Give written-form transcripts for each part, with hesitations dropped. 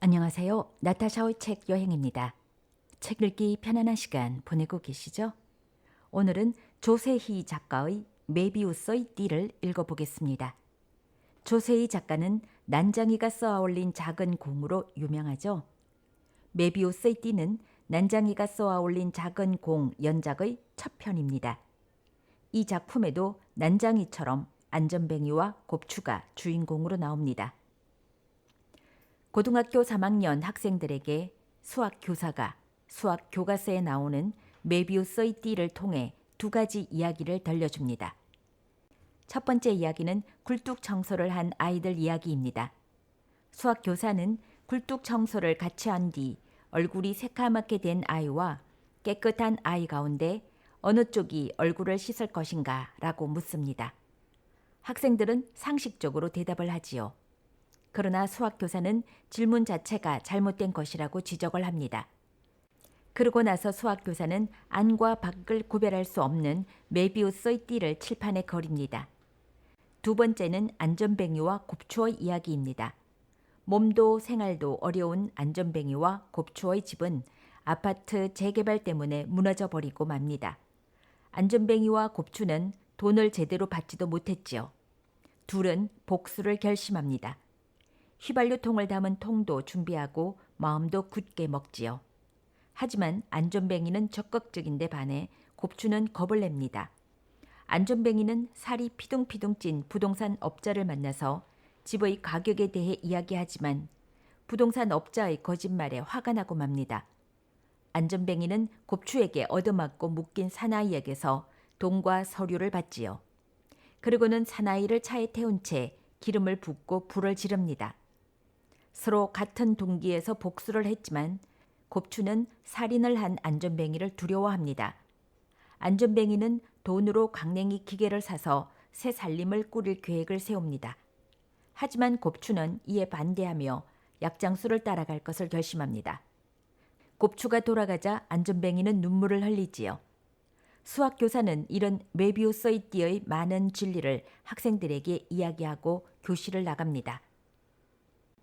안녕하세요. 나타샤의 책 여행입니다. 책 읽기 편안한 시간 보내고 계시죠? 오늘은 조세희 작가의 메비우스의 띠를 읽어보겠습니다. 조세희 작가는 난장이가 쏘아올린 작은 공으로 유명하죠. 메비우스의 띠는 난장이가 쏘아올린 작은 공 연작의 첫 편입니다. 이 작품에도 난장이처럼 안전뱅이와 곱추가 주인공으로 나옵니다. 고등학교 3학년 학생들에게 수학 교사가 수학 교과서에 나오는 메비우스의 띠를 통해 두 가지 이야기를 들려줍니다. 첫 번째 이야기는 굴뚝 청소를 한 아이들 이야기입니다. 수학 교사는 굴뚝 청소를 같이 한 뒤 얼굴이 새까맣게 된 아이와 깨끗한 아이 가운데 어느 쪽이 얼굴을 씻을 것인가 라고 묻습니다. 학생들은 상식적으로 대답을 하지요. 그러나 수학교사는 질문 자체가 잘못된 것이라고 지적을 합니다. 그러고 나서 수학교사는 안과 밖을 구별할 수 없는 메비우스의 띠를 칠판에 그립니다. 두 번째는 안전뱅이와 곱추어의 이야기입니다. 몸도 생활도 어려운 안전뱅이와 곱추어의 집은 아파트 재개발 때문에 무너져 버리고 맙니다. 안전뱅이와 곱추는 돈을 제대로 받지도 못했지요. 둘은 복수를 결심합니다. 휘발유통을 담은 통도 준비하고 마음도 굳게 먹지요. 하지만 안전뱅이는 적극적인데 반해 곱추는 겁을 냅니다. 안전뱅이는 살이 피둥피둥 찐 부동산 업자를 만나서 집의 가격에 대해 이야기하지만 부동산 업자의 거짓말에 화가 나고 맙니다. 안전뱅이는 곱추에게 얻어맞고 묶인 사나이에게서 돈과 서류를 받지요. 그리고는 사나이를 차에 태운 채 기름을 붓고 불을 지릅니다. 서로 같은 동기에서 복수를 했지만 곱추는 살인을 한 안전뱅이를 두려워합니다. 안전뱅이는 돈으로 강냉이 기계를 사서 새 살림을 꾸릴 계획을 세웁니다. 하지만 곱추는 이에 반대하며 약장수를 따라갈 것을 결심합니다. 곱추가 돌아가자 안전뱅이는 눈물을 흘리지요. 수학교사는 이런 메비우스의 띠의 많은 진리를 학생들에게 이야기하고 교실을 나갑니다.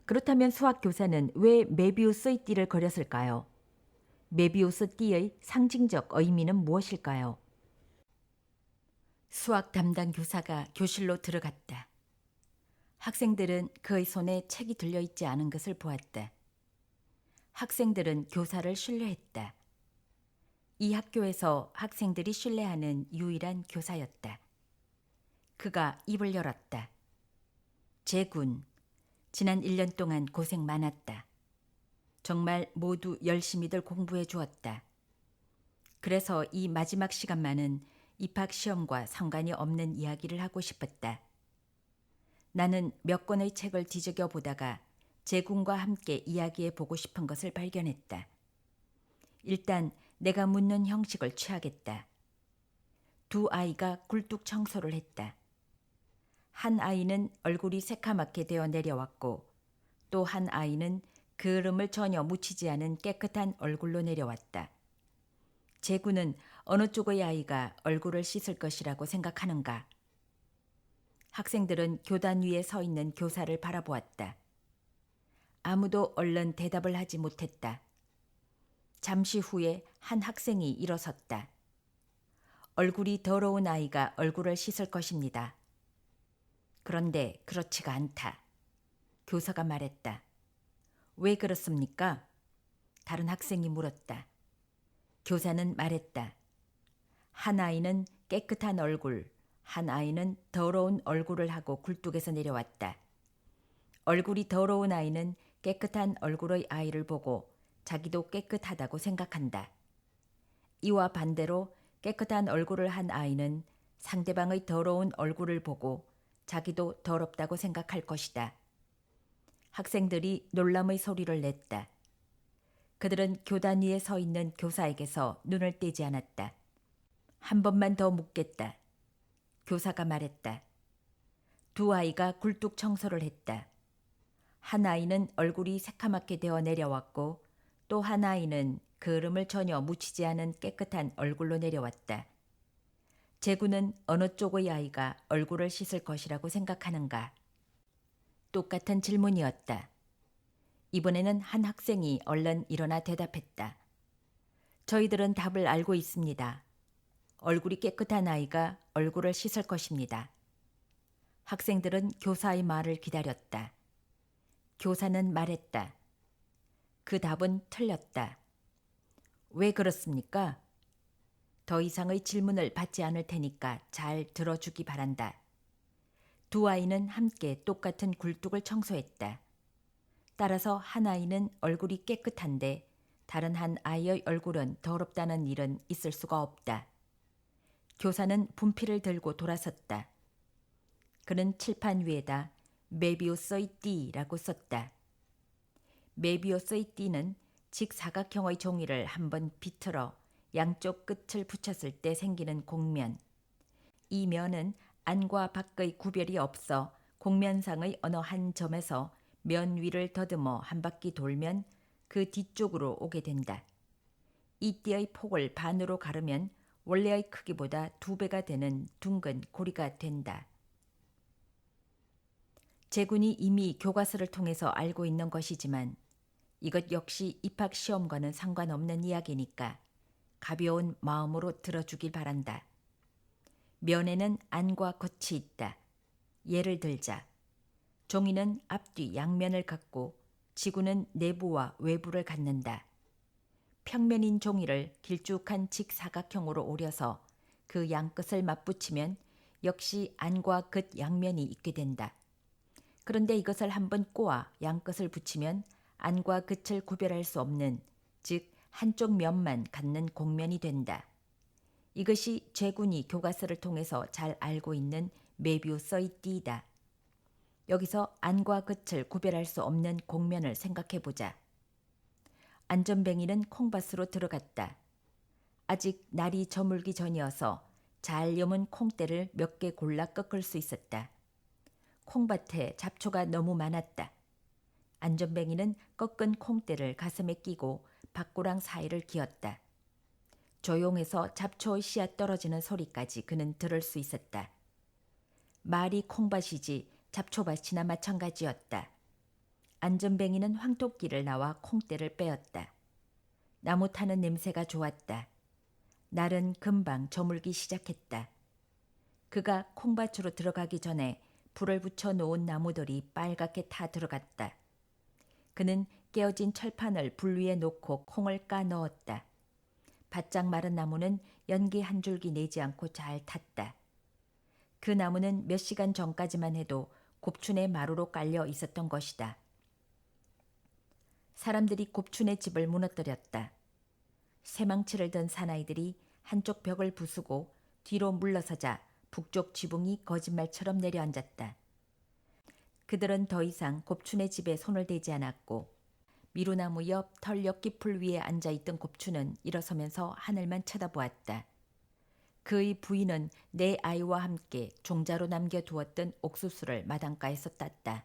그렇다면 수학교사는 왜 메비우스의 띠를 그렸을까요? 메비우스 띠의 상징적 의미는 무엇일까요? 수학 담당 교사가 교실로 들어갔다. 학생들은 그의 손에 책이 들려있지 않은 것을 보았다. 학생들은 교사를 신뢰했다. 이 학교에서 학생들이 신뢰하는 유일한 교사였다. 그가 입을 열었다. 재군, 지난 1년 동안 고생 많았다. 정말 모두 열심히들 공부해 주었다. 그래서 이 마지막 시간만은 입학 시험과 상관이 없는 이야기를 하고 싶었다. 나는 몇 권의 책을 뒤적여 보다가 재군과 함께 이야기해 보고 싶은 것을 발견했다. 일단 내가 묻는 형식을 취하겠다. 두 아이가 굴뚝 청소를 했다. 한 아이는 얼굴이 새카맣게 되어 내려왔고 또 한 아이는 그름을 전혀 묻히지 않은 깨끗한 얼굴로 내려왔다. 재구는 어느 쪽의 아이가 얼굴을 씻을 것이라고 생각하는가? 학생들은 교단 위에 서 있는 교사를 바라보았다. 아무도 얼른 대답을 하지 못했다. 잠시 후에 한 학생이 일어섰다. 얼굴이 더러운 아이가 얼굴을 씻을 것입니다. 그런데 그렇지가 않다. 교사가 말했다. 왜 그렇습니까? 다른 학생이 물었다. 교사는 말했다. 한 아이는 깨끗한 얼굴, 한 아이는 더러운 얼굴을 하고 굴뚝에서 내려왔다. 얼굴이 더러운 아이는 깨끗한 얼굴의 아이를 보고 자기도 깨끗하다고 생각한다. 이와 반대로 깨끗한 얼굴을 한 아이는 상대방의 더러운 얼굴을 보고 자기도 더럽다고 생각할 것이다. 학생들이 놀람의 소리를 냈다. 그들은 교단 위에 서 있는 교사에게서 눈을 떼지 않았다. 한 번만 더 묻겠다. 교사가 말했다. 두 아이가 굴뚝 청소를 했다. 한 아이는 얼굴이 새카맣게 되어 내려왔고 또 한 아이는 그름을 전혀 묻히지 않은 깨끗한 얼굴로 내려왔다. 재구는 어느 쪽의 아이가 얼굴을 씻을 것이라고 생각하는가? 똑같은 질문이었다. 이번에는 한 학생이 얼른 일어나 대답했다. 저희들은 답을 알고 있습니다. 얼굴이 깨끗한 아이가 얼굴을 씻을 것입니다. 학생들은 교사의 말을 기다렸다. 교사는 말했다. 그 답은 틀렸다. 왜 그렇습니까? 더 이상의 질문을 받지 않을 테니까 잘 들어주기 바란다. 두 아이는 함께 똑같은 굴뚝을 청소했다. 따라서 한 아이는 얼굴이 깨끗한데 다른 한 아이의 얼굴은 더럽다는 일은 있을 수가 없다. 교사는 분필을 들고 돌아섰다. 그는 칠판 위에다 메비우스의 띠라고 썼다. 메비우스의 띠는 직사각형의 종이를 한번 비틀어 양쪽 끝을 붙였을 때 생기는 곡면. 이 면은 안과 밖의 구별이 없어 곡면상의 어느 한 점에서 면 위를 더듬어 한 바퀴 돌면 그 뒤쪽으로 오게 된다. 이 띠의 폭을 반으로 가르면 원래의 크기보다 2배가 되는 둥근 고리가 된다. 제군이 이미 교과서를 통해서 알고 있는 것이지만 이것 역시 입학시험과는 상관없는 이야기니까 가벼운 마음으로 들어주길 바란다. 면에는 안과 겉이 있다. 예를 들자. 종이는 앞뒤 양면을 갖고 지구는 내부와 외부를 갖는다. 평면인 종이를 길쭉한 직사각형으로 오려서 그 양끝을 맞붙이면 역시 안과 겉 양면이 있게 된다. 그런데 이것을 한번 꼬아 양끝을 붙이면 안과 겉을 구별할 수 없는, 즉 한쪽 면만 갖는 곡면이 된다. 이것이 제군이 교과서를 통해서 잘 알고 있는 메비우스의 띠다. 여기서 안과 겉을 구별할 수 없는 곡면을 생각해보자. 안전뱅이는 콩밭으로 들어갔다. 아직 날이 저물기 전이어서 잘 여문 콩대를 몇 개 골라 꺾을 수 있었다. 콩밭에 잡초가 너무 많았다. 안전뱅이는 꺾은 콩대를 가슴에 끼고 밭고랑 사이를 기었다. 조용해서 잡초의 씨앗 떨어지는 소리까지 그는 들을 수 있었다. 말이 콩밭이지 잡초밭이나 마찬가지였다. 안전뱅이는 황토끼를 나와 콩대를 빼었다. 나무 타는 냄새가 좋았다. 날은 금방 저물기 시작했다. 그가 콩밭으로 들어가기 전에 불을 붙여 놓은 나무들이 빨갛게 타 들어갔다. 그는 깨어진 철판을 불 위에 놓고 콩을 까 넣었다. 바짝 마른 나무는 연기 한 줄기 내지 않고 잘 탔다. 그 나무는 몇 시간 전까지만 해도 곱춘의 마루로 깔려 있었던 것이다. 사람들이 곱춘의 집을 무너뜨렸다. 새망치를 든 사나이들이 한쪽 벽을 부수고 뒤로 물러서자 북쪽 지붕이 거짓말처럼 내려앉았다. 그들은 더 이상 곱춘의 집에 손을 대지 않았고 미루나무 옆 털 엿기풀 위에 앉아있던 곱춘은 일어서면서 하늘만 쳐다보았다. 그의 부인은 내 아이와 함께 종자로 남겨두었던 옥수수를 마당가에서 땄다.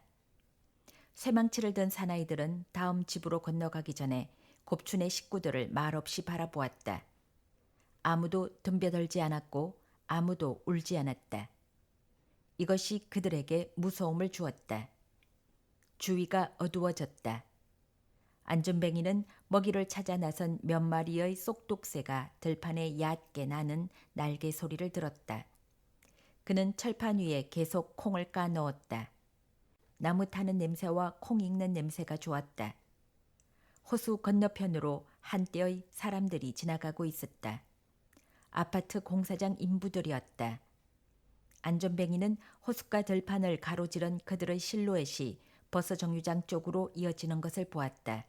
쇠망치를 든 사나이들은 다음 집으로 건너가기 전에 곱춘의 식구들을 말없이 바라보았다. 아무도 덤벼들지 않았고 아무도 울지 않았다. 이것이 그들에게 무서움을 주었다. 주위가 어두워졌다. 안전뱅이는 먹이를 찾아 나선 몇 마리의 쏙독새가 들판에 얕게 나는 날개 소리를 들었다. 그는 철판 위에 계속 콩을 까 넣었다. 나무 타는 냄새와 콩 익는 냄새가 좋았다. 호수 건너편으로 한때의 사람들이 지나가고 있었다. 아파트 공사장 인부들이었다. 안전뱅이는 호숫가 들판을 가로지른 그들의 실루엣이 버스 정류장 쪽으로 이어지는 것을 보았다.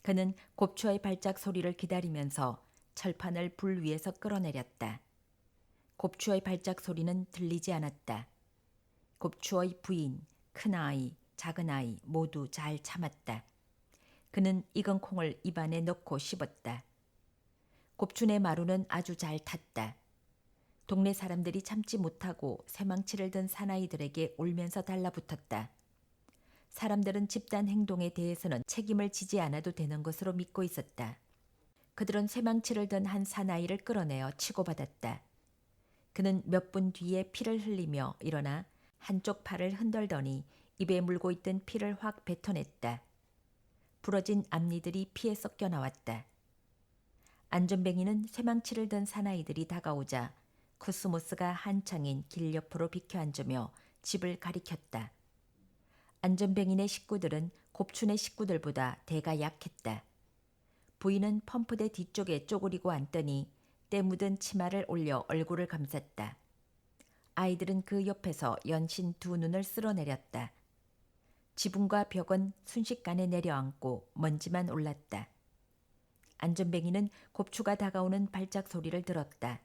그는 곱추의 발작 소리를 기다리면서 철판을 불 위에서 끌어내렸다. 곱추의 발작 소리는 들리지 않았다. 곱추의 부인, 큰아이, 작은아이 모두 잘 참았다. 그는 익은 콩을 입안에 넣고 씹었다. 곱춘의 마루는 아주 잘 탔다. 동네 사람들이 참지 못하고 새망치를 든 사나이들에게 울면서 달라붙었다. 사람들은 집단 행동에 대해서는 책임을 지지 않아도 되는 것으로 믿고 있었다. 그들은 쇠망치를 든 한 사나이를 끌어내어 치고받았다. 그는 몇 분 뒤에 피를 흘리며 일어나 한쪽 팔을 흔들더니 입에 물고 있던 피를 확 뱉어냈다. 부러진 앞니들이 피에 섞여 나왔다. 안전뱅이는 쇠망치를 든 사나이들이 다가오자 코스모스가 한창인 길 옆으로 비켜 앉으며 집을 가리켰다. 안전뱅이네 식구들은 곱춘의 식구들보다 대가 약했다. 부인은 펌프대 뒤쪽에 쪼그리고 앉더니 때 묻은 치마를 올려 얼굴을 감쌌다. 아이들은 그 옆에서 연신 두 눈을 쓸어내렸다. 지붕과 벽은 순식간에 내려앉고 먼지만 올랐다. 안전뱅이는 곱추가 다가오는 발작 소리를 들었다.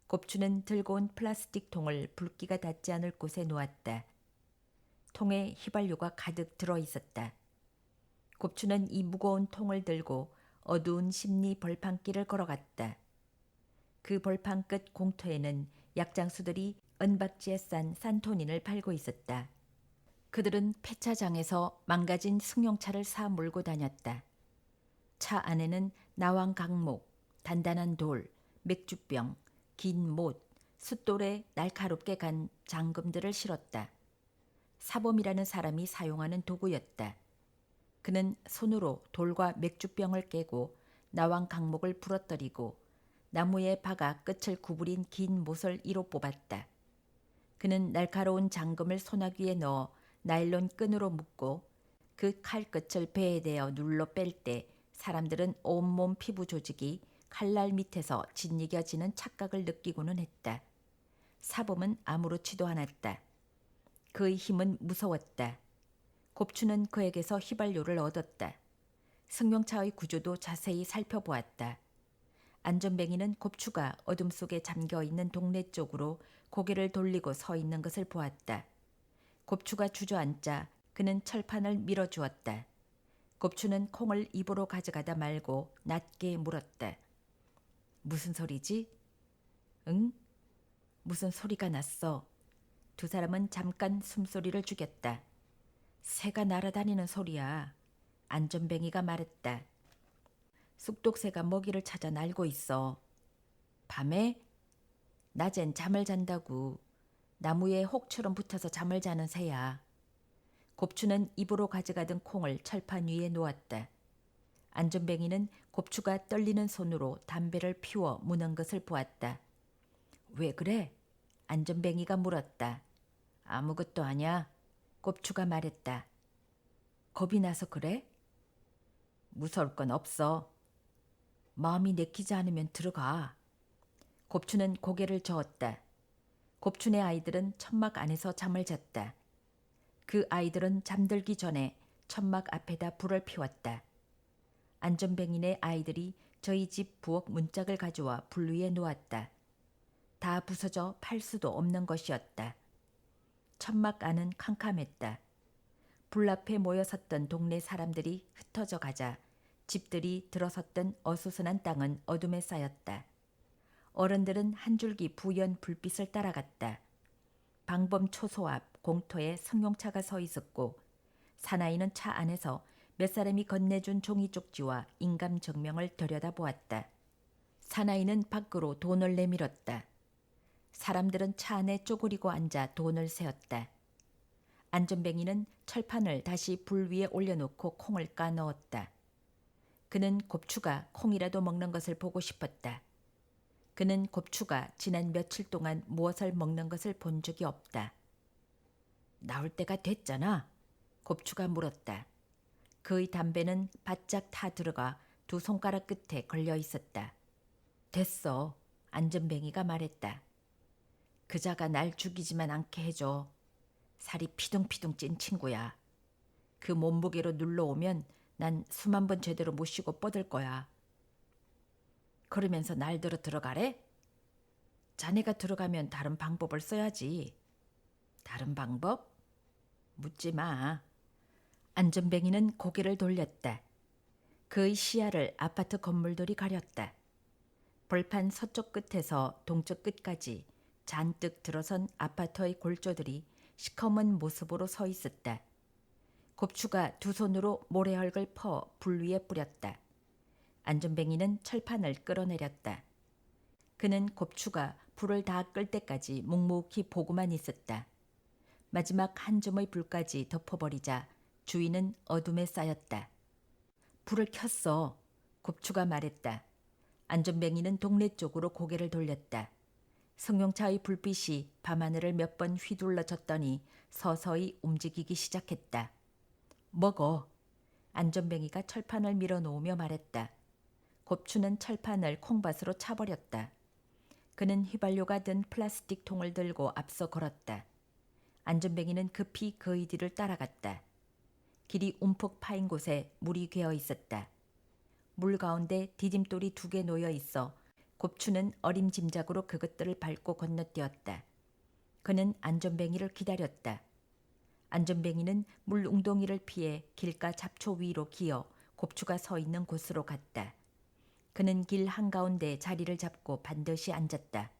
곱추는 들고 온 플라스틱 통을 불기가 닿지 않을 곳에 놓았다. 통에 휘발유가 가득 들어 있었다. 곱추는 이 무거운 통을 들고 어두운 심리 벌판길을 걸어갔다. 그 벌판 끝 공터에는 약장수들이 은박지에 싼 산토닌을 팔고 있었다. 그들은 폐차장에서 망가진 승용차를 사 몰고 다녔다. 차 안에는 나왕 강목, 단단한 돌, 맥주병, 긴 못, 숫돌에 날카롭게 간 장금들을 실었다. 사범이라는 사람이 사용하는 도구였다. 그는 손으로 돌과 맥주병을 깨고 나왕 강목을 부러뜨리고 나무에 박아 끝을 구부린 긴 못을 이로 뽑았다. 그는 날카로운 장금을 소나귀에 넣어 나일론 끈으로 묶고 그 칼끝을 배에 대어 눌러 뺄 때 사람들은 온몸 피부 조직이 칼날 밑에서 짓이겨지는 착각을 느끼고는 했다. 사범은 아무렇지도 않았다. 그의 힘은 무서웠다. 곱추는 그에게서 휘발유를 얻었다. 승용차의 구조도 자세히 살펴보았다. 안전뱅이는 곱추가 어둠 속에 잠겨있는 동네 쪽으로 고개를 돌리고 서 있는 것을 보았다. 곱추가 주저앉자 그는 철판을 밀어주었다. 곱추는 콩을 입으로 가져가다 말고 낮게 물었다. 무슨 소리지? 응? 무슨 소리가 났어? 두 사람은 잠깐 숨소리를 죽였다. 새가 날아다니는 소리야. 안전뱅이가 말했다. 쑥독새가 먹이를 찾아 날고 있어. 밤에? 낮엔 잠을 잔다고. 나무에 혹처럼 붙어서 잠을 자는 새야. 곱추는 입으로 가져가던 콩을 철판 위에 놓았다. 안전뱅이는 곱추가 떨리는 손으로 담배를 피워 무는 것을 보았다. 왜 그래? 안전뱅이가 물었다. 아무것도 아냐. 곱추가 말했다. 겁이 나서 그래? 무서울 건 없어. 마음이 내키지 않으면 들어가. 곱추는 고개를 저었다. 곱춘의 아이들은 천막 안에서 잠을 잤다. 그 아이들은 잠들기 전에 천막 앞에다 불을 피웠다. 안전뱅이네 아이들이 저희 집 부엌 문짝을 가져와 불 위에 놓았다. 다 부서져 팔 수도 없는 것이었다. 천막 안은 캄캄했다. 불 앞에 모여 섰던 동네 사람들이 흩어져 가자 집들이 들어섰던 어수선한 땅은 어둠에 쌓였다. 어른들은 한 줄기 부연 불빛을 따라갔다. 방범 초소 앞 공터에 승용차가 서 있었고 사나이는 차 안에서 몇 사람이 건네준 종이 쪽지와 인감 증명을 들여다보았다. 사나이는 밖으로 돈을 내밀었다. 사람들은 차 안에 쪼그리고 앉아 돈을 세었다. 안전뱅이는 철판을 다시 불 위에 올려놓고 콩을 까 넣었다. 그는 곱추가 콩이라도 먹는 것을 보고 싶었다. 그는 곱추가 지난 며칠 동안 무엇을 먹는 것을 본 적이 없다. 나올 때가 됐잖아. 곱추가 물었다. 그의 담배는 바짝 타 들어가 두 손가락 끝에 걸려 있었다. 됐어. 안전뱅이가 말했다. 그자가 날 죽이지만 않게 해줘. 살이 피둥피둥 찐 친구야. 그 몸무게로 눌러오면 난 수만 번 제대로 못 쉬고 뻗을 거야. 그러면서 날들어 들어가래? 자네가 들어가면 다른 방법을 써야지. 다른 방법? 묻지 마. 안전뱅이는 고개를 돌렸다. 그의 시야를 아파트 건물들이 가렸다. 벌판 서쪽 끝에서 동쪽 끝까지 잔뜩 들어선 아파트의 골조들이 시커먼 모습으로 서 있었다. 곱추가 두 손으로 모래흙을 퍼 불 위에 뿌렸다. 안전뱅이는 철판을 끌어내렸다. 그는 곱추가 불을 다 끌 때까지 묵묵히 보고만 있었다. 마지막 한 줌의 불까지 덮어버리자 주위는 어둠에 쌓였다. 불을 켰어. 곱추가 말했다. 안전뱅이는 동네 쪽으로 고개를 돌렸다. 승용차의 불빛이 밤하늘을 몇 번 휘둘러졌더니 서서히 움직이기 시작했다. 먹어. 안전뱅이가 철판을 밀어놓으며 말했다. 곱추는 철판을 콩밭으로 차버렸다. 그는 휘발유가 든 플라스틱 통을 들고 앞서 걸었다. 안전뱅이는 급히 그의 뒤를 따라갔다. 길이 움푹 파인 곳에 물이 괴어 있었다. 물 가운데 디딤돌이 2개 놓여 있어 곱추는 어림짐작으로 그것들을 밟고 건너뛰었다. 그는 안전뱅이를 기다렸다. 안전뱅이는 물 웅덩이를 피해 길가 잡초 위로 기어 곱추가 서 있는 곳으로 갔다. 그는 길 한가운데 자리를 잡고 반드시 앉았다.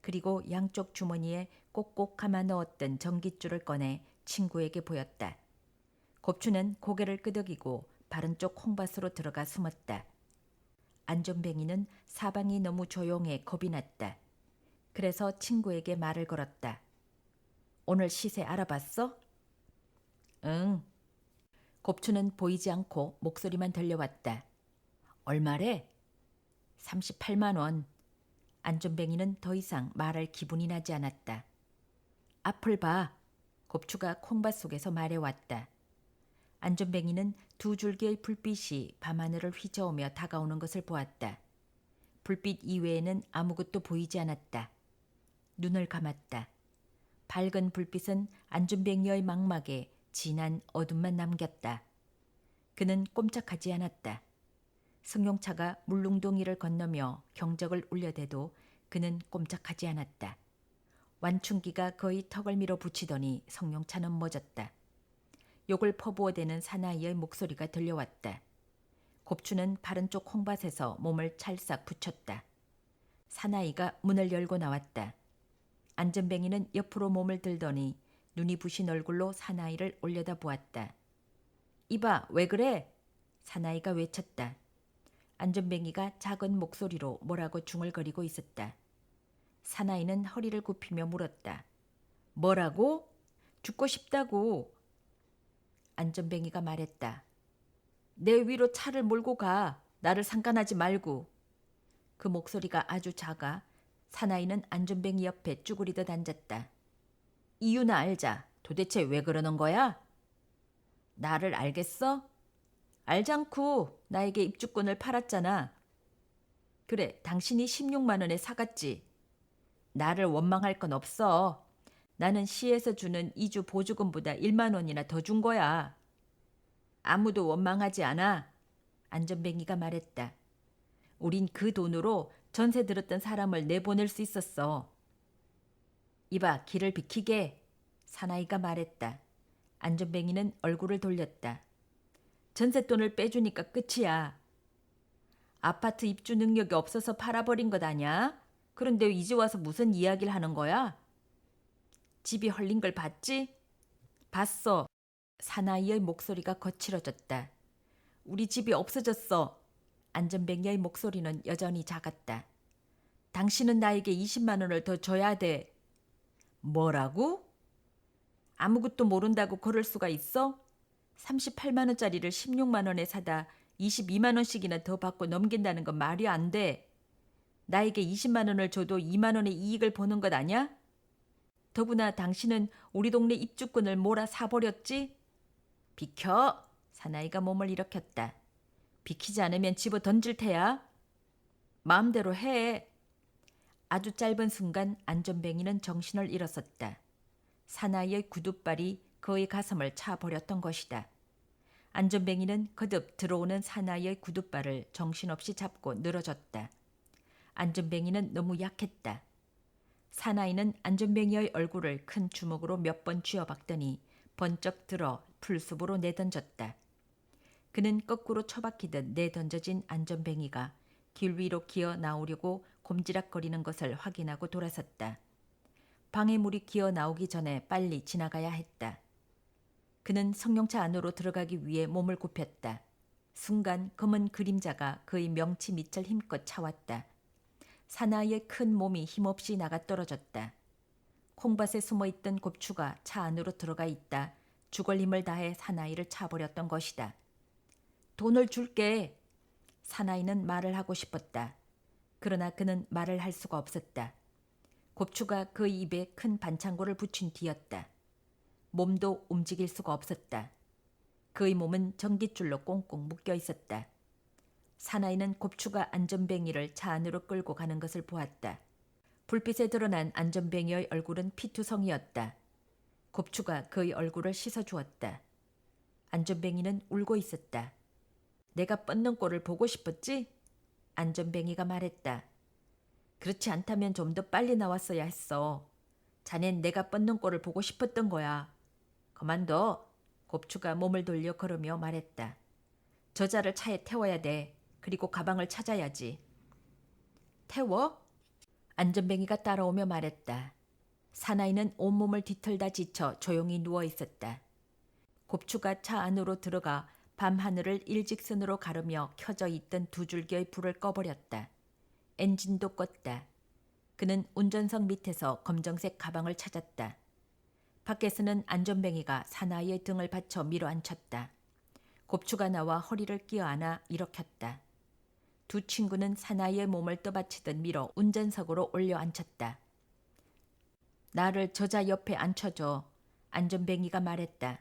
그리고 양쪽 주머니에 꼭꼭 감아 넣었던 전깃줄을 꺼내 친구에게 보였다. 곱추는 고개를 끄덕이고 바른 쪽 콩밭으로 들어가 숨었다. 안전뱅이는 사방이 너무 조용해 겁이 났다. 그래서 친구에게 말을 걸었다. 오늘 시세 알아봤어? 응. 곱추는 보이지 않고 목소리만 들려왔다. 얼마래? 38만 원. 안전뱅이는 더 이상 말할 기분이 나지 않았다. 앞을 봐. 곱추가 콩밭 속에서 말해왔다. 안전뱅이는 2줄기의 불빛이 밤하늘을 휘저으며 다가오는 것을 보았다. 불빛 이외에는 아무것도 보이지 않았다. 눈을 감았다. 밝은 불빛은 안전뱅이의 망막에 진한 어둠만 남겼다. 그는 꼼짝하지 않았다. 승용차가 물웅덩이를 건너며 경적을 울려대도 그는 꼼짝하지 않았다. 완충기가 그의 턱을 밀어붙이더니 승용차는 멎었다. 욕을 퍼부어대는 사나이의 목소리가 들려왔다. 곱추는 바른 쪽 콩밭에서 몸을 찰싹 붙였다. 사나이가 문을 열고 나왔다. 안전뱅이는 옆으로 몸을 들더니 눈이 부신 얼굴로 사나이를 올려다보았다. 이봐, 왜 그래? 사나이가 외쳤다. 안전뱅이가 작은 목소리로 뭐라고 중얼거리고 있었다. 사나이는 허리를 굽히며 물었다. 뭐라고? 죽고 싶다고. 안전뱅이가 말했다. 내 위로 차를 몰고 가. 나를 상관하지 말고. 그 목소리가 아주 작아 사나이는 안전뱅이 옆에 쭈그리듯 앉았다. 이유나 알자. 도대체 왜 그러는 거야? 나를 알겠어? 알잖고 나에게 입주권을 팔았잖아. 그래, 당신이 16만 원에 사갔지. 나를 원망할 건 없어. 나는 시에서 주는 이주 보조금보다 1만 원이나 더 준 거야. 아무도 원망하지 않아. 안전뱅이가 말했다. 우린 그 돈으로 전세 들었던 사람을 내보낼 수 있었어. 이봐, 길을 비키게. 사나이가 말했다. 안전뱅이는 얼굴을 돌렸다. 전세돈을 빼주니까 끝이야. 아파트 입주 능력이 없어서 팔아버린 것 아냐? 그런데 이제 와서 무슨 이야기를 하는 거야? 집이 헐린 걸 봤지? 봤어. 사나이의 목소리가 거칠어졌다. 우리 집이 없어졌어. 안전뱅이의 목소리는 여전히 작았다. 당신은 나에게 20만 원을 더 줘야 돼. 뭐라고? 아무것도 모른다고 그럴 수가 있어? 38만 원짜리를 16만 원에 사다 22만 원씩이나 더 받고 넘긴다는 건 말이 안 돼. 나에게 20만 원을 줘도 2만 원의 이익을 보는 것 아냐? 더구나 당신은 우리 동네 입주권을 몰아 사버렸지? 비켜! 사나이가 몸을 일으켰다. 비키지 않으면 집어 던질 테야. 마음대로 해. 아주 짧은 순간 안전뱅이는 정신을 잃었었다. 사나이의 구둣발이 그의 가슴을 차버렸던 것이다. 안전뱅이는 거듭 들어오는 사나이의 구둣발을 정신없이 잡고 늘어졌다. 안전뱅이는 너무 약했다. 사나이는 안전뱅이의 얼굴을 큰 주먹으로 몇 번 쥐어박더니 번쩍 들어 풀숲으로 내던졌다. 그는 거꾸로 처박히듯 내던져진 안전뱅이가 길 위로 기어 나오려고 곰지락거리는 것을 확인하고 돌아섰다. 방해물이 기어 나오기 전에 빨리 지나가야 했다. 그는 승용차 안으로 들어가기 위해 몸을 굽혔다. 순간 검은 그림자가 그의 명치 밑을 힘껏 차왔다. 사나이의 큰 몸이 힘없이 나가 떨어졌다. 콩밭에 숨어있던 곱추가 차 안으로 들어가 있다 죽을 힘을 다해 사나이를 차버렸던 것이다. 돈을 줄게. 사나이는 말을 하고 싶었다. 그러나 그는 말을 할 수가 없었다. 곱추가 그 입에 큰 반창고를 붙인 뒤였다. 몸도 움직일 수가 없었다. 그의 몸은 전깃줄로 꽁꽁 묶여 있었다. 사나이는 곱추가 안전뱅이를 차 안으로 끌고 가는 것을 보았다. 불빛에 드러난 안전뱅이의 얼굴은 피투성이었다. 곱추가 그의 얼굴을 씻어주었다. 안전뱅이는 울고 있었다. 내가 뻗는 꼴을 보고 싶었지? 안전뱅이가 말했다. 그렇지 않다면 좀 더 빨리 나왔어야 했어. 자넨 내가 뻗는 꼴을 보고 싶었던 거야. 그만둬. 곱추가 몸을 돌려 걸으며 말했다. 저자를 차에 태워야 돼. 그리고 가방을 찾아야지. 태워? 안전뱅이가 따라오며 말했다. 사나이는 온몸을 뒤틀다 지쳐 조용히 누워 있었다. 곱추가 차 안으로 들어가 밤하늘을 일직선으로 가르며 켜져 있던 두 줄기의 불을 꺼버렸다. 엔진도 껐다. 그는 운전석 밑에서 검정색 가방을 찾았다. 밖에서는 안전뱅이가 사나이의 등을 받쳐 밀어 앉혔다. 곱추가 나와 허리를 끼어안아 일으켰다. 두 친구는 사나이의 몸을 떠받치듯 밀어 운전석으로 올려 앉혔다. 나를 저자 옆에 앉혀줘. 안전뱅이가 말했다.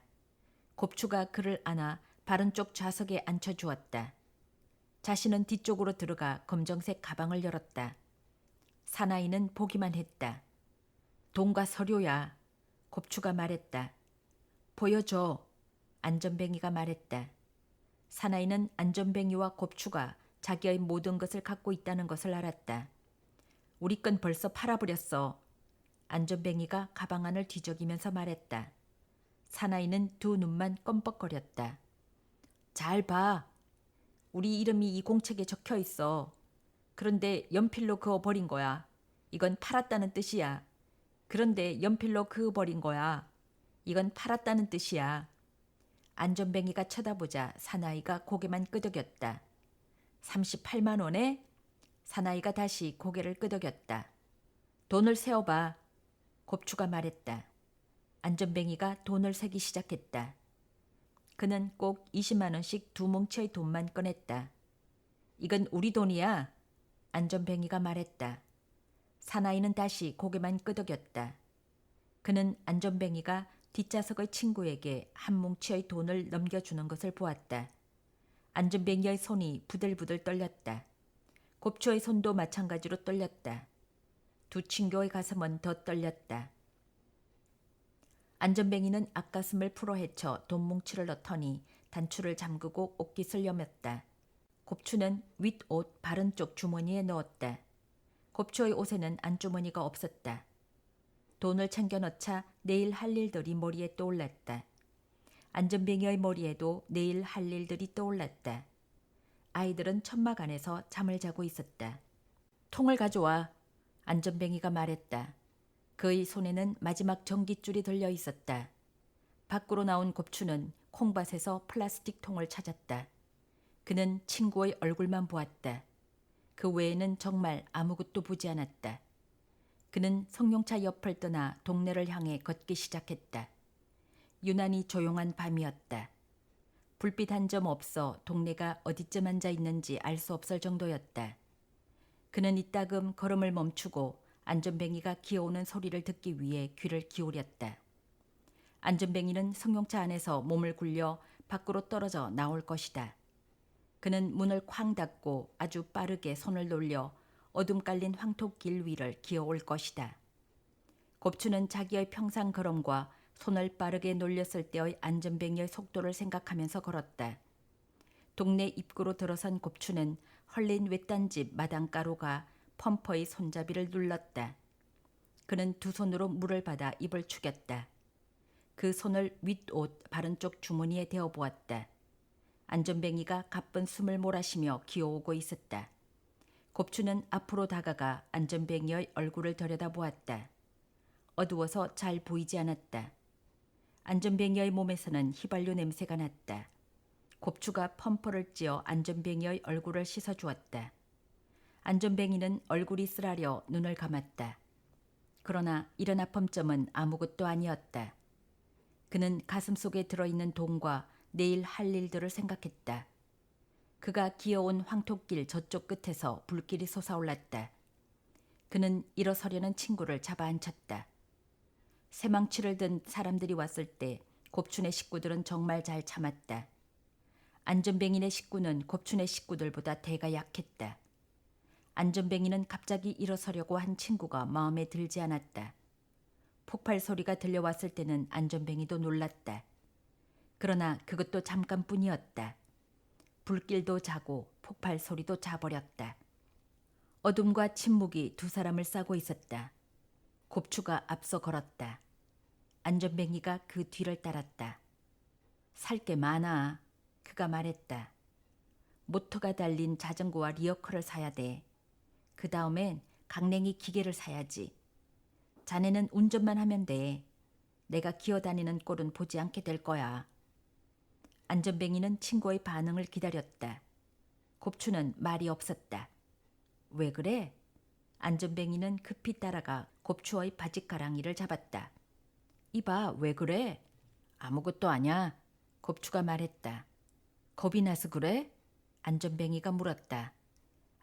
곱추가 그를 안아 바른 쪽 좌석에 앉혀주었다. 자신은 뒤쪽으로 들어가 검정색 가방을 열었다. 사나이는 보기만 했다. 돈과 서류야. 곱추가 말했다. 보여줘. 안전뱅이가 말했다. 사나이는 안전뱅이와 곱추가 자기의 모든 것을 갖고 있다는 것을 알았다. 우리 건 벌써 팔아버렸어. 안전뱅이가 가방 안을 뒤적이면서 말했다. 사나이는 두 눈만 껌뻑거렸다. 잘 봐. 우리 이름이 이 공책에 적혀 있어. 그런데 연필로 그어버린 거야. 이건 팔았다는 뜻이야. 그런데 연필로 그어버린 거야. 이건 팔았다는 뜻이야. 안전뱅이가 쳐다보자 사나이가 고개만 끄덕였다. 38만 원에? 사나이가 다시 고개를 끄덕였다. 돈을 세어봐. 곱추가 말했다. 안전뱅이가 돈을 세기 시작했다. 그는 꼭 20만 원씩 두 뭉치의 돈만 꺼냈다. 이건 우리 돈이야. 안전뱅이가 말했다. 사나이는 다시 고개만 끄덕였다. 그는 안전뱅이가 뒷좌석의 친구에게 한 뭉치의 돈을 넘겨주는 것을 보았다. 안전뱅이의 손이 부들부들 떨렸다. 곱추의 손도 마찬가지로 떨렸다. 두 친구의 가슴은 더 떨렸다. 안전뱅이는 앞가슴을 풀어헤쳐 돈 뭉치를 넣더니 단추를 잠그고 옷깃을 여몄다. 곱추는 윗옷 바른 쪽 주머니에 넣었다. 곱추의 옷에는 안주머니가 없었다. 돈을 챙겨 넣자 내일 할 일들이 머리에 떠올랐다. 안전뱅이의 머리에도 내일 할 일들이 떠올랐다. 아이들은 천막 안에서 잠을 자고 있었다. 통을 가져와. 안전뱅이가 말했다. 그의 손에는 마지막 전깃줄이 들려 있었다. 밖으로 나온 곱추는 콩밭에서 플라스틱 통을 찾았다. 그는 친구의 얼굴만 보았다. 그 외에는 정말 아무것도 보지 않았다. 그는 성룡차 옆을 떠나 동네를 향해 걷기 시작했다. 유난히 조용한 밤이었다. 불빛 한 점 없어 동네가 어디쯤 앉아 있는지 알 수 없을 정도였다. 그는 이따금 걸음을 멈추고 안전뱅이가 기어오는 소리를 듣기 위해 귀를 기울였다. 안전뱅이는 성룡차 안에서 몸을 굴려 밖으로 떨어져 나올 것이다. 그는 문을 쾅 닫고 아주 빠르게 손을 놀려 어둠 깔린 황토길 위를 기어올 것이다. 곱추는 자기의 평상 걸음과 손을 빠르게 놀렸을 때의 안전뱅이의 속도를 생각하면서 걸었다. 동네 입구로 들어선 곱추는 헐린 외딴집 마당가로가 펌퍼의 손잡이를 눌렀다. 그는 두 손으로 물을 받아 입을 죽였다. 그 손을 윗옷 바른 쪽 주머니에 대어 보았다. 안전뱅이가 가쁜 숨을 몰아쉬며 기어오고 있었다. 곱추는 앞으로 다가가 안전뱅이의 얼굴을 들여다보았다. 어두워서 잘 보이지 않았다. 안전뱅이의 몸에서는 휘발유 냄새가 났다. 곱추가 펌퍼를 찧어 안전뱅이의 얼굴을 씻어주었다. 안전뱅이는 얼굴이 쓰라려 눈을 감았다. 그러나 이런 아픔점은 아무것도 아니었다. 그는 가슴속에 들어있는 돈과 내일 할 일들을 생각했다. 그가 기어온 황토길 저쪽 끝에서 불길이 솟아올랐다. 그는 일어서려는 친구를 잡아앉혔다. 새망치를 든 사람들이 왔을 때 곱춘의 식구들은 정말 잘 참았다. 안전뱅이네 식구는 곱춘의 식구들보다 대가 약했다. 안전뱅이는 갑자기 일어서려고 한 친구가 마음에 들지 않았다. 폭발 소리가 들려왔을 때는 안전뱅이도 놀랐다. 그러나 그것도 잠깐뿐이었다. 불길도 자고 폭발 소리도 자버렸다. 어둠과 침묵이 두 사람을 싸고 있었다. 곱추가 앞서 걸었다. 안전뱅이가 그 뒤를 따랐다. 살 게 많아. 그가 말했다. 모터가 달린 자전거와 리어커를 사야 돼. 그 다음엔 강냉이 기계를 사야지. 자네는 운전만 하면 돼. 내가 기어다니는 꼴은 보지 않게 될 거야. 안전뱅이는 친구의 반응을 기다렸다. 곱추는 말이 없었다. 왜 그래? 안전뱅이는 급히 따라가 곱추의 바짓가랑이를 잡았다. 이봐, 왜 그래? 아무것도 아냐. 곱추가 말했다. 겁이 나서 그래? 안전뱅이가 물었다.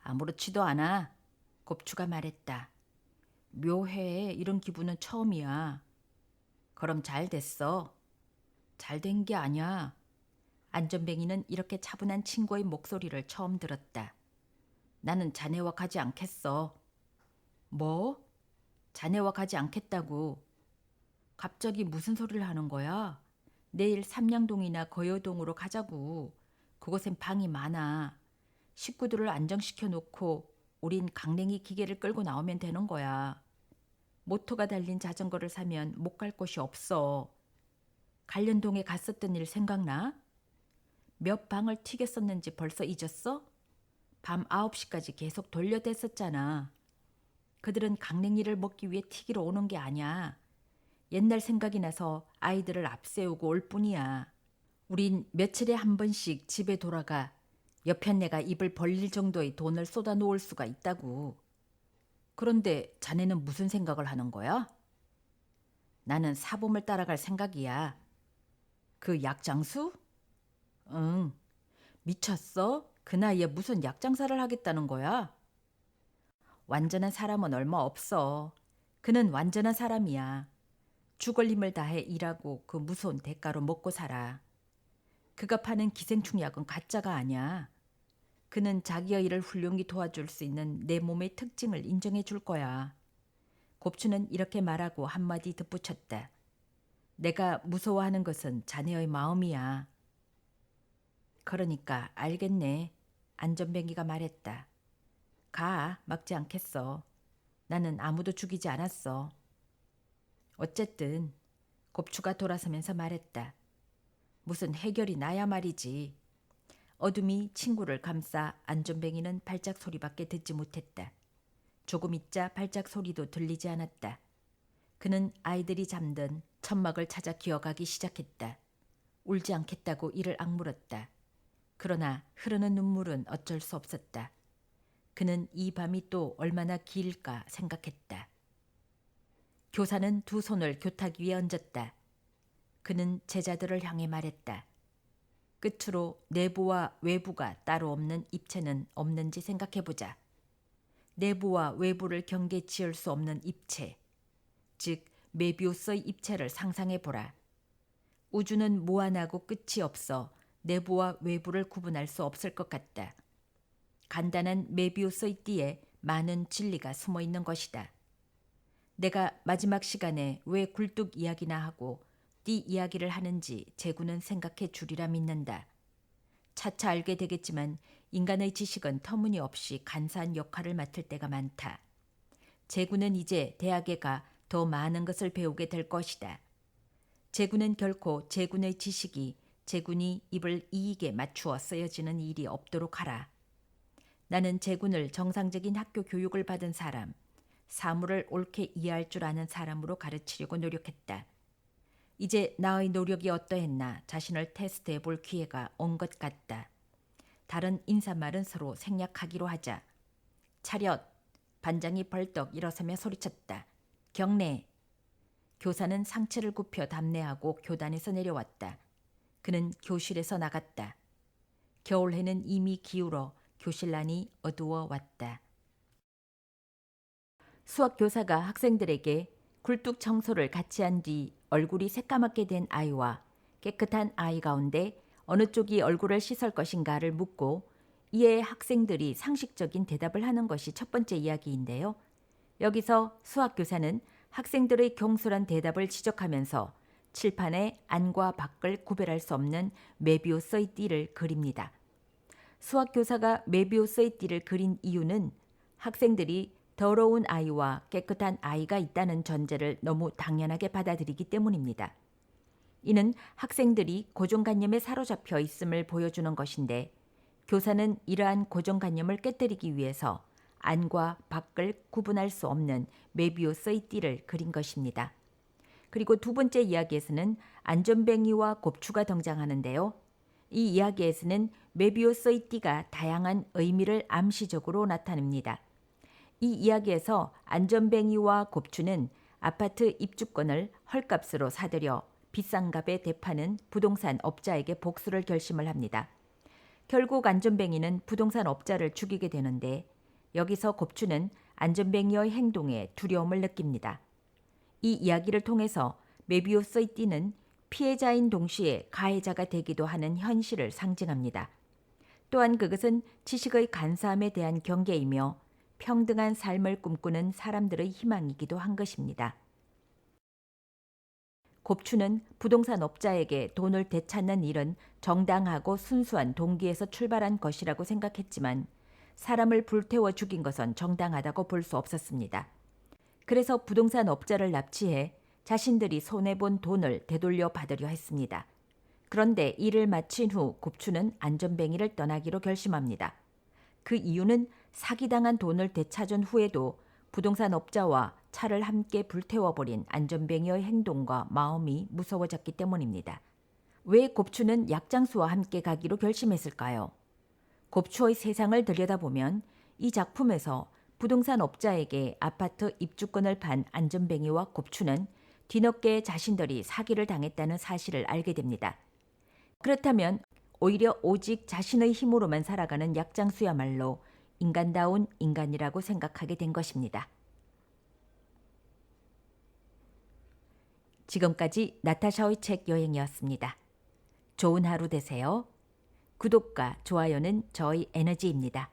아무렇지도 않아. 곱추가 말했다. 묘해. 이런 기분은 처음이야. 그럼 잘 됐어. 잘 된 게 아니야. 안전뱅이는 이렇게 차분한 친구의 목소리를 처음 들었다. 나는 자네와 가지 않겠어. 뭐? 자네와 가지 않겠다고. 갑자기 무슨 소리를 하는 거야? 내일 삼양동이나 거여동으로 가자고. 그곳엔 방이 많아. 식구들을 안정시켜 놓고 우린 강냉이 기계를 끌고 나오면 되는 거야. 모터가 달린 자전거를 사면 못 갈 곳이 없어. 관련동에 갔었던 일 생각나? 몇 방을 튀겼었는지 벌써 잊었어? 밤 9시까지 계속 돌려댔었잖아. 그들은 강냉이를 먹기 위해 튀기러 오는 게 아니야. 옛날 생각이 나서 아이들을 앞세우고 올 뿐이야. 우린 며칠에 한 번씩 집에 돌아가 여편네가 입을 벌릴 정도의 돈을 쏟아 놓을 수가 있다고. 그런데 자네는 무슨 생각을 하는 거야? 나는 사범을 따라갈 생각이야. 그 약장수? 응. 미쳤어? 그 나이에 무슨 약장사를 하겠다는 거야? 완전한 사람은 얼마 없어. 그는 완전한 사람이야. 죽을 힘을 다해 일하고 그 무서운 대가로 먹고 살아. 그가 파는 기생충 약은 가짜가 아니야. 그는 자기의 일을 훌륭히 도와줄 수 있는 내 몸의 특징을 인정해 줄 거야. 곱추는 이렇게 말하고 한마디 덧붙였다. 내가 무서워하는 것은 자네의 마음이야. 그러니까 알겠네. 안전뱅이가 말했다. 가, 막지 않겠어. 나는 아무도 죽이지 않았어. 어쨌든 곱추가 돌아서면서 말했다. 무슨 해결이 나야 말이지. 어둠이 친구를 감싸 안전뱅이는 발작 소리밖에 듣지 못했다. 조금 있자 발작 소리도 들리지 않았다. 그는 아이들이 잠든 천막을 찾아 기어가기 시작했다. 울지 않겠다고 이를 악물었다. 그러나 흐르는 눈물은 어쩔 수 없었다. 그는 이 밤이 또 얼마나 길까 생각했다. 교사는 두 손을 교탁 위에 얹었다. 그는 제자들을 향해 말했다. 끝으로 내부와 외부가 따로 없는 입체는 없는지 생각해보자. 내부와 외부를 경계 지을 수 없는 입체, 즉 메비우스의 입체를 상상해보라. 우주는 무한하고 끝이 없어 내부와 외부를 구분할 수 없을 것 같다. 간단한 메비우스의 띠에 많은 진리가 숨어 있는 것이다. 내가 마지막 시간에 왜 굴뚝 이야기나 하고 띠 이야기를 하는지 제구는 생각해 주리라 믿는다. 차차 알게 되겠지만 인간의 지식은 터무니없이 간사한 역할을 맡을 때가 많다. 제구는 이제 대학에 가 더 많은 것을 배우게 될 것이다. 제구는 결코 제군의 지식이 제군이 입을 이익에 맞추어 쓰여지는 일이 없도록 하라. 나는 제군을 정상적인 학교 교육을 받은 사람, 사물을 옳게 이해할 줄 아는 사람으로 가르치려고 노력했다. 이제 나의 노력이 어떠했나 자신을 테스트해 볼 기회가 온 것 같다. 다른 인사말은 서로 생략하기로 하자. 차렷! 반장이 벌떡 일어서며 소리쳤다. 경례! 교사는 상체를 굽혀 답례하고 교단에서 내려왔다. 그는 교실에서 나갔다. 겨울해는 이미 기울어 교실란이 어두워 왔다. 수학 교사가 학생들에게 굴뚝 청소를 같이 한 뒤 얼굴이 새까맣게 된 아이와 깨끗한 아이 가운데 어느 쪽이 얼굴을 씻을 것인가를 묻고 이에 학생들이 상식적인 대답을 하는 것이 첫 번째 이야기인데요. 여기서 수학 교사는 학생들의 경솔한 대답을 지적하면서 칠판에 안과 밖을 구별할 수 없는 메비우스의 띠를 그립니다. 수학 교사가 메비우스의 띠를 그린 이유는 학생들이 더러운 아이와 깨끗한 아이가 있다는 전제를 너무 당연하게 받아들이기 때문입니다. 이는 학생들이 고정관념에 사로잡혀 있음을 보여주는 것인데 교사는 이러한 고정관념을 깨뜨리기 위해서 안과 밖을 구분할 수 없는 메비우스의 띠를 그린 것입니다. 그리고 두 번째 이야기에서는 안전뱅이와 곱추가 등장하는데요. 이 이야기에서는 메비우스의 띠가 다양한 의미를 암시적으로 나타냅니다. 이 이야기에서 안전뱅이와 곱추는 아파트 입주권을 헐값으로 사들여 비싼 값에 되파는 부동산 업자에게 복수를 결심을 합니다. 결국 안전뱅이는 부동산 업자를 죽이게 되는데 여기서 곱추는 안전뱅이의 행동에 두려움을 느낍니다. 이 이야기를 통해서 메비우스의 띠는 피해자인 동시에 가해자가 되기도 하는 현실을 상징합니다. 또한 그것은 지식의 간사함에 대한 경계이며 평등한 삶을 꿈꾸는 사람들의 희망이기도 한 것입니다. 곱추는 부동산 업자에게 돈을 되찾는 일은 정당하고 순수한 동기에서 출발한 것이라고 생각했지만 사람을 불태워 죽인 것은 정당하다고 볼 수 없었습니다. 그래서 부동산 업자를 납치해 자신들이 손해본 돈을 되돌려 받으려 했습니다. 그런데 일을 마친 후 곱추는 안전뱅이를 떠나기로 결심합니다. 그 이유는 사기당한 돈을 되찾은 후에도 부동산 업자와 차를 함께 불태워버린 안전뱅이의 행동과 마음이 무서워졌기 때문입니다. 왜 곱추는 약장수와 함께 가기로 결심했을까요? 곱추의 세상을 들여다보면 이 작품에서 부동산 업자에게 아파트 입주권을 판 안전뱅이와 곱추는 뒤늦게 자신들이 사기를 당했다는 사실을 알게 됩니다. 그렇다면 오히려 오직 자신의 힘으로만 살아가는 약장수야말로 인간다운 인간이라고 생각하게 된 것입니다. 지금까지 나타샤의 책 여행이었습니다. 좋은 하루 되세요. 구독과 좋아요는 저의 에너지입니다.